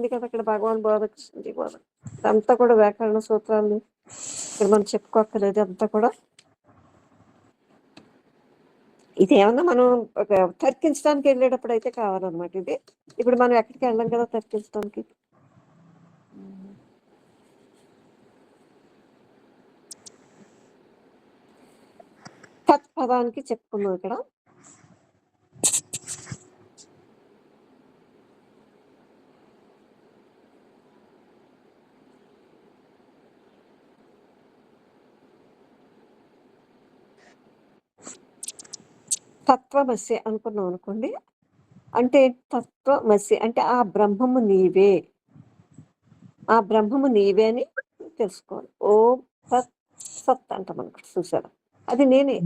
ఉంది కదా ఇక్కడ భగవాన్ బోధ, కృష్ణజీ బోధ. ఇదంతా కూడా వ్యాకరణ సూత్రాలు ఇక్కడ మనం చెప్పుకోక్కర్లేదు. అంతా కూడా ఇదేమన్నా మనం ఒక తర్కించడానికి వెళ్ళేటప్పుడు అయితే కావాలన్నమాట ఇది. ఇప్పుడు మనం ఎక్కడికి వెళ్ళాం కదా తర్కించడానికి. తత్పదానికి చెప్పుకున్నాం ఇక్కడ. తత్వమసి అనుకున్నాం అనుకోండి. అంటే తత్వమసి అంటే ఆ బ్రహ్మము నీవే, ఆ బ్రహ్మము నీవే అని తెలుసుకోవాలి. ఓం తత్ సత్ అంటాం అనమాట. చూసారా, అది నేనే,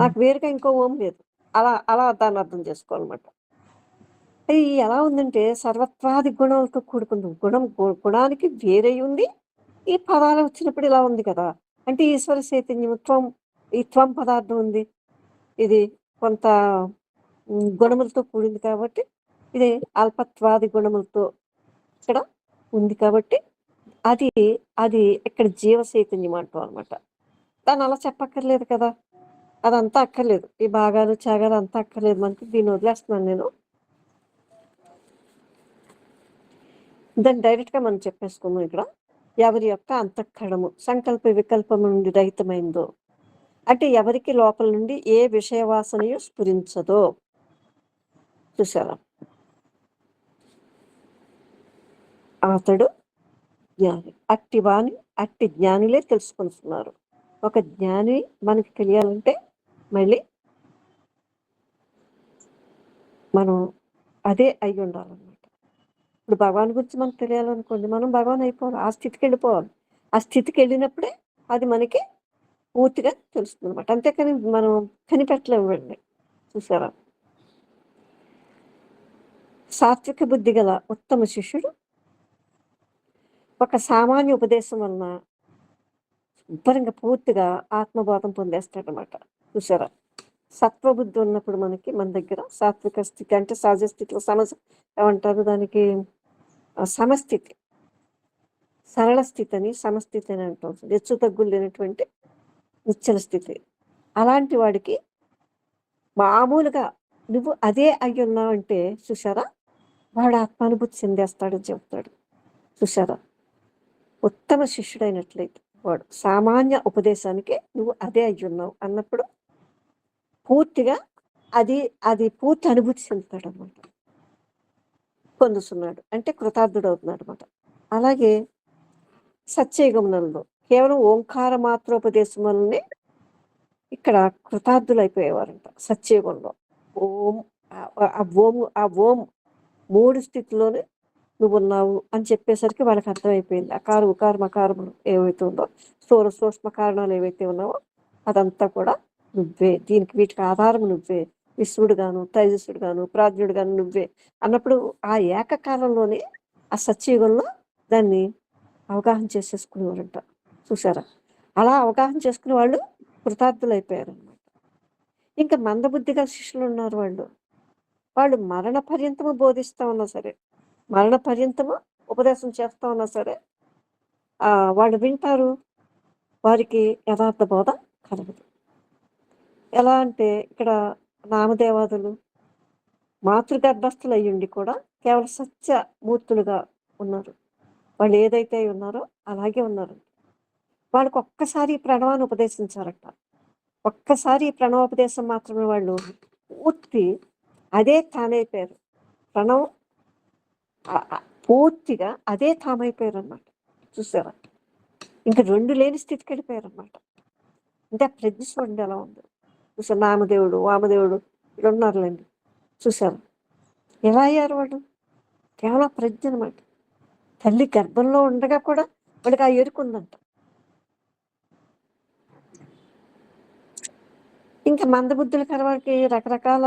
నాకు వేరుగా ఇంకో ఓం లేదు. అలా అలా దాన్ని అర్థం చేసుకోవాలన్నమాట. ఇది ఎలా ఉందంటే సర్వత్వాది గుణాలతో కూడుకుంది. గుణానికి వేరే ఉంది. ఈ పదాలు వచ్చినప్పుడు ఇలా ఉంది కదా. అంటే ఈశ్వర చైతన్యం త్వం, ఈ త్వం పదార్థం ఉంది. ఇది కొంత గుణములతో కూడింది కాబట్టి ఇది అల్పత్వాది గుణములతో ఇక్కడ ఉంది కాబట్టి అది అది ఇక్కడ జీవ చైతన్యం అంటాం అనమాట. దాన్ని అలా చెప్పక్కర్లేదు కదా, అదంతా అక్కర్లేదు. ఈ భాగాలు త్యాగాలు అంతా అక్కర్లేదు మనకి. దీన్ని వదిలేస్తున్నాను నేను. దాన్ని డైరెక్ట్గా మనం చెప్పేసుకున్నాం ఇక్కడ. ఎవరి యొక్క అంతఃకరణము సంకల్ప వికల్పం నుండి రహితమైందో, అంటే ఎవరికి లోపల నుండి ఏ విషయ వాసనయు స్ఫురించదో. చూసారా, అతడు జ్ఞాని. అట్టి జ్ఞానులే తెలుసుకుంటున్నారు. ఒక జ్ఞాని మనకి తెలియాలంటే మళ్ళీ మనం అదే అయి ఉండాలన్నమాట. ఇప్పుడు భగవాన్ గురించి మనకు తెలియాలనుకోండి, మనం భగవాన్ అయిపోవాలి, ఆ స్థితికి వెళ్ళిపోవాలి. ఆ స్థితికి వెళ్ళినప్పుడే అది మనకి పూర్తిగా తెలుస్తుంది అనమాట. అంతేకాని మనం కనిపెట్టలేము వెళ్ళి. చూసారా, సాత్విక బుద్ధి గల ఉత్తమ శిష్యుడు ఒక సామాన్య ఉపదేశం వలన శుభ్రంగా పూర్తిగా ఆత్మబోధం పొందేస్తాడనమాట. చూసారా, సత్వబుద్ధి ఉన్నప్పుడు మనకి మన దగ్గర సాత్విక స్థితి అంటే సహజ స్థితిలో ఏమంటారు దానికి, సమస్థితి, సరళ స్థితి అని సమస్థితి అని అంటాం. హెచ్చు తగ్గులు లేనటువంటి నిశ్చల స్థితి. అలాంటి వాడికి మామూలుగా నువ్వు అదే అయి ఉన్నావు అంటే చూసారా, వాడు ఆత్మానుభూతి చెందేస్తాడని చెబుతాడు. చూసారా, ఉత్తమ శిష్యుడైనట్లయితే వాడు సామాన్య ఉపదేశానికి నువ్వు అదే అయి ఉన్నావు అన్నప్పుడు పూర్తిగా అది అది పూర్తి అనుభూతి చెందుతాడు అనమాట, పొందుతున్నాడు అంటే కృతార్థుడు అవుతున్నాడు అనమాట. అలాగే సత్యయుగమునందు కేవలం ఓంకార మాత్రోపదేశం వల్లనే ఇక్కడ కృతార్థులు అయిపోయేవారంట సత్యయుగంలో. ఓం ఆ ఓం 3 స్థితిలోనే నువ్వు ఉన్నావు అని చెప్పేసరికి వాళ్ళకి అర్థమైపోయింది. అకారు ఉకార మకారములు ఏవైతే ఉందో, స్థూల సూక్ష్మ కారణాలు ఏవైతే ఉన్నావో అదంతా కూడా నువ్వే, దీనికి వీటికి ఆధారం నువ్వే, విశ్వడు గాను తైజస్సుడు గాను ప్రాజ్ఞుడు గాను నువ్వే అన్నప్పుడు ఆ ఏకకాలంలోనే ఆ సత్యయుగంలో దాన్ని అవగాహన చేసేసుకునేవారంట. చూసారా, అలా అవగాహన చేసుకునే వాళ్ళు కృతార్థులు అయిపోయారు అనమాట. ఇంకా మందబుద్ధిగా శిష్యులు ఉన్నారు. వాళ్ళు మరణ పర్యంతము బోధిస్తా ఉన్నా సరే, మరణ పర్యంతము ఉపదేశం చేస్తా ఉన్నా సరే వాళ్ళు వింటారు, వారికి యథార్థ బోధ కలగదు. ఎలా అంటే ఇక్కడ నామదేవాదులు మాతృగర్భస్థులు అయ్యుండి కూడా కేవలం సత్యమూర్తులుగా ఉన్నారు. వాళ్ళు ఏదైతే ఉన్నారో అలాగే ఉన్నారు. వాళ్ళకి ఒక్కసారి ప్రణవాన్ని ఉపదేశించారట. ఒక్కసారి ప్రణవోపదేశం మాత్రమే వాళ్ళు పూర్తి అదే తానైపోయారు. ప్రణవం పూర్తిగా అదే తామైపోయారు అన్నమాట. చూసారా, ఇంకా 2 లేని స్థితికి వెళ్ళిపోయారు అన్నమాట. అంటే ఆ ప్రజ్ఞ చూడండి ఎలా ఉంది. చూసారు, నామదేవుడు వామదేవుడు వీళ్ళు ఉన్నారులేండి. చూసారు ఎలా అయ్యారు వాళ్ళు, కేవలం ప్రజ్ఞ అనమాట. తల్లి గర్భంలో ఉండగా కూడా వాడికి ఆ ఎరుకుందంట. ఇంకా మందబుద్ధుల కలవారికి రకరకాల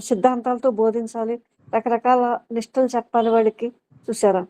సిద్ధాంతాలతో బోధించాలి, రకరకాల నిష్టలు చెప్పాలి వాడికి. చూసారా,